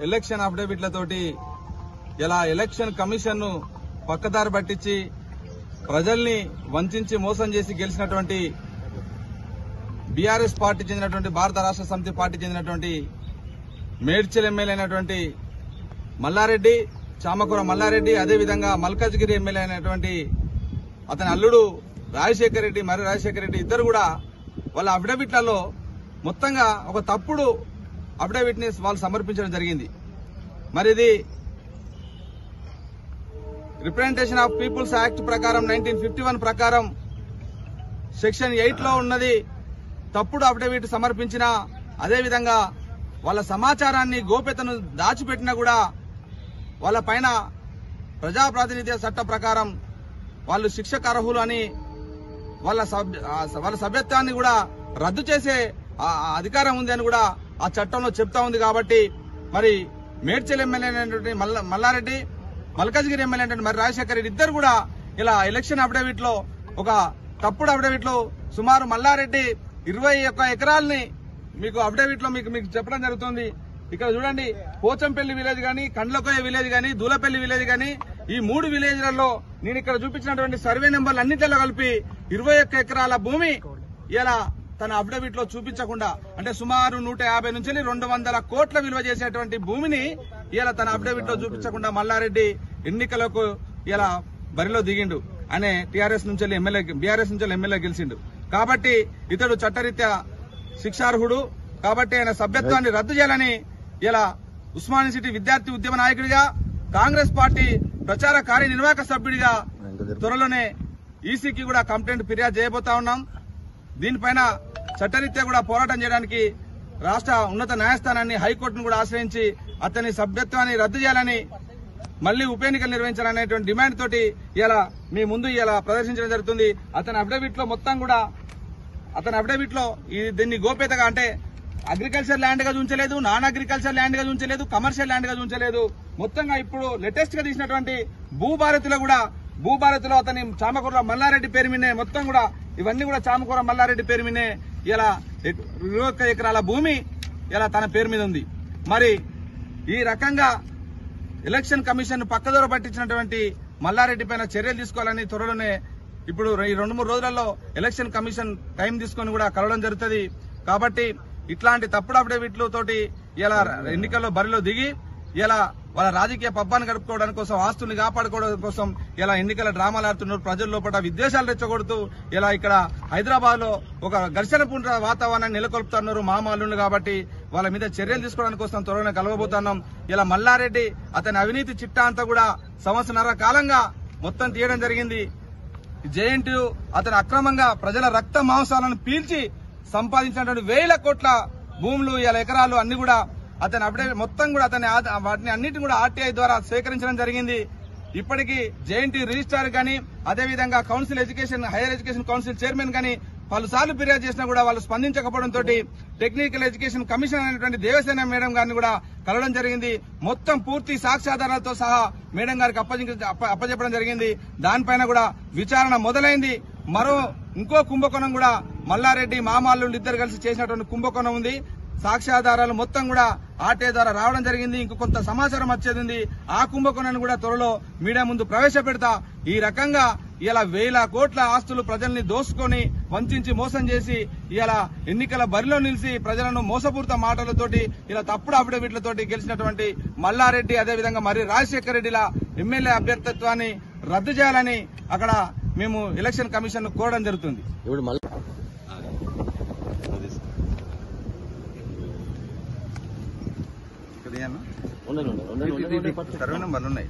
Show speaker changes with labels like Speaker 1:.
Speaker 1: Election అఫిడవిట్లతోటి ఇలా election commission ను పక్కదారి పట్టించి ప్రజల్ని వంచి మోసం చేసి గెలిచినటువంటి బీఆర్ఎస్ పార్టీ చెందినటువంటి భారత రాష్ట్ర సమితి పార్టీ చెందినటువంటి మేడ్చల్ ఎమ్మెల్యే అయినటువంటి మల్లారెడ్డి, చామకూర మల్లారెడ్డి, అదేవిధంగా మల్కాజ్గిరి ఎమ్మెల్యే అయినటువంటి అతని అల్లుడు రాజశేఖర రెడ్డి, మరి రాజశేఖర రెడ్డి ఇద్దరు కూడా వాళ్ళ అఫిడవిట్లలో మొత్తంగా ఒక తప్పుడు అఫిడవిట్ ని వాళ్ళు సమర్పించడం జరిగింది. మరి ఇది రిప్రజెంటేషన్ ఆఫ్ పీపుల్స్ యాక్ట్ ప్రకారం 1951 ప్రకారం సెక్షన్ 8 లో ఉన్నది. తప్పుడు అఫిడవిట్ సమర్పించిన, అదేవిధంగా వాళ్ళ సమాచారాన్ని గోప్యతను దాచిపెట్టినా కూడా వాళ్ళ పైన ప్రజాప్రాతినిధ్య చట్ట ప్రకారం వాళ్ళు శిక్షకు అర్హులు అని వాళ్ళ సభ్యత్వాన్ని కూడా రద్దు చేసే అధికారం ఉంది అని కూడా ఆ చట్టంలో చెప్తా ఉంది. కాబట్టి మరి మేడ్చల్ ఎమ్మెల్యే అయినటువంటి మల్లారెడ్డి, మల్కాజ్గిరి ఎమ్మెల్యే అయినటువంటి మరి రాజశేఖర రెడ్డి ఇద్దరు కూడా ఇలా ఎలక్షన్ అఫిడవిట్ లో ఒక తప్పుడు అఫిడవిట్ లో సుమారు మల్లారెడ్డి 21 ఎకరాలని మీకు అఫిడవిట్ లో మీకు చెప్పడం జరుగుతుంది. ఇక్కడ చూడండి, పోచంపల్లి విలేజ్ గాని, కండ్లకోయ విలేజ్ గాని, దూలపల్లి విలేజ్ గాని, ఈ 3 విలేజ్లలో నేను ఇక్కడ చూపించినటువంటి సర్వే నెంబర్లు అన్నింటిలో కలిపి 21 ఎకరాల భూమి ఇలా తన అఫిడవిట్ లో చూపించకుండా, అంటే సుమారు 150 నుంచి 200 కోట్ల విలువ చేసేటువంటి భూమిని ఇలా తన అఫిడవిట్ లో చూపించకుండా మల్లారెడ్డి ఎన్నికలకు ఇలా బరిలో దిగిండు. అనే బీఆర్ఎస్ నుంచి ఎమ్మెల్యే గెలిచిండు. కాబట్టి ఇతడు చట్టరీత్యా శిక్షార్హుడు. కాబట్టి ఆయన సభ్యత్వాన్ని రద్దు చేయాలని ఇలా ఉస్మానియా సిటీ విద్యార్థి ఉద్యమ నాయకుడిగా, కాంగ్రెస్ పార్టీ ప్రచార కార్యనిర్వాహక సభ్యుడిగా త్వరలోనే ఈసీకి కూడా కంప్లైంట్ ఫిర్యాదు చేయబోతా ఉన్నాం. దీనిపైన చట్టరీత్యా కూడా పోరాటం చేయడానికి రాష్ట్ర ఉన్నత న్యాయస్థానాన్ని, హైకోర్టును కూడా ఆశ్రయించి అతని సభ్యత్వాన్ని రద్దు చేయాలని, మళ్లీ ఉప ఎన్నికలు నిర్వహించాలనేటువంటి డిమాండ్ తోటి ఇలా మీ ముందు ఇలా ప్రదర్శించడం జరుగుతుంది. అతని అఫిడవిట్ లో మొత్తం కూడా దీన్ని గోప్యతగా, అంటే అగ్రికల్చర్ ల్యాండ్ గా చూంచలేదు, నాన్ అగ్రికల్చర్ ల్యాండ్ గా చూంచలేదు, కమర్షియల్ ల్యాండ్ గా చూంచలేదు. మొత్తంగా ఇప్పుడు లేటెస్ట్ గా తీసినటువంటి భూభారతిలో అతని చామకూర మల్లారెడ్డి పేరు మీదే మొత్తం కూడా ఇవన్నీ కూడా చామకూర మల్లారెడ్డి పేరు మీదే ఇలా 21 ఎకరాల భూమి ఇలా తన పేరు మీద ఉంది. మరి ఈ రకంగా ఎలక్షన్ కమిషన్ పక్కదోర పట్టించినటువంటి మల్లారెడ్డి పైన చర్యలు తీసుకోవాలని త్వరలోనే ఇప్పుడు ఈ 2-3 రోజులలో ఎలక్షన్ కమిషన్ టైం తీసుకొని కూడా కలవడం జరుగుతుంది. కాబట్టి ఇట్లాంటి తప్పుడు అఫిడవిట్ల తోటి ఇలా ఎన్నికల్లో బరిలో దిగి ఇలా వాళ్ళ రాజకీయ పబ్బాన్ని గడుపుకోవడానికి కోసం, ఆస్తుల్ని కాపాడుకోవడం కోసం ఇలా ఎన్నికల డ్రామాలు ఆడుతున్నారు. ప్రజల లోపల విద్వేషాలు రెచ్చగొడుతూ ఇలా ఇక్కడ హైదరాబాద్ లో ఒక ఘర్షణపూర్ణ వాతావరణాన్ని నెలకొల్పుతున్నారు మామాళ్ళు. కాబట్టి వాళ్ళ మీద చర్యలు తీసుకోవడానికి కోసం త్వరగా కలవబోతున్నాం. ఇలా మల్లారెడ్డి అతని అవినీతి చిట్టా అంతా కూడా 1.5 సంవత్సరాల కాలంగా మొత్తం తీయడం జరిగింది. జేఎన్టీయూ అతను అక్రమంగా ప్రజల రక్త మాంసాలను పీల్చి సంపాదించినటువంటి 1000 కోట్ల భూములు, ఇలా ఎకరాలు అన్ని కూడా అతని అఫిడవిట్ మొత్తం కూడా వాటిని అన్నింటిని కూడా ఆర్టీఐ ద్వారా సేకరించడం జరిగింది. ఇప్పటికీ జేఎన్టీయూ రిజిస్ట్రార్ గానీ, అదేవిధంగా హైయర్ ఎడ్యుకేషన్ కౌన్సిల్ చైర్మన్ గానీ పలుసార్లు ఫిర్యాదు చేసినా కూడా వాళ్ళు స్పందించకపోవడంతో టెక్నికల్ ఎడ్యుకేషన్ కమిషన్ అయినటువంటి దేవసేన మేడం గారిని కూడా కలవడం జరిగింది. మొత్తం పూర్తి సాక్ష్యాధారాలతో సహా మేడం గారికి అప్పచెప్పడం జరిగింది. దానిపైన కూడా విచారణ మొదలైంది. ఇంకో కుంభకోణం కూడా మల్లారెడ్డి మామాళ్ళు ఇద్దరు కలిసి చేసినటువంటి కుంభకోణం ఉంది. సాక్ష్యాధారాలు మొత్తం కూడా ఆర్టీఐ ద్వారా రావడం జరిగింది. ఇంకో కొంత సమాచారం వచ్చేది. ఆ కుంభకోణాన్ని కూడా త్వరలో మీడియా ముందు ప్రవేశపెడతా. ఈ రకంగా ఇలా 1000 కోట్ల ఆస్తులు ప్రజల్ని దోసుకొని వంచి మోసం చేసి ఇలా ఎన్నికల బరిలో నిలిచి ప్రజలను మోసపూరిత మాటలతోటి ఇలా తప్పుడు అఫిడవిట్లతోటి గెలిచినటువంటి మల్లారెడ్డి, అదేవిధంగా మరి రాజశేఖర రెడ్డిల ఎమ్మెల్యే అభ్యర్థిత్వాన్ని రద్దు చేయాలని అక్కడ మేము ఎలక్షన్ కమిషన్ కోరడం జరుగుతుంది. సర్వే నెంబర్లు ఉన్నాయి.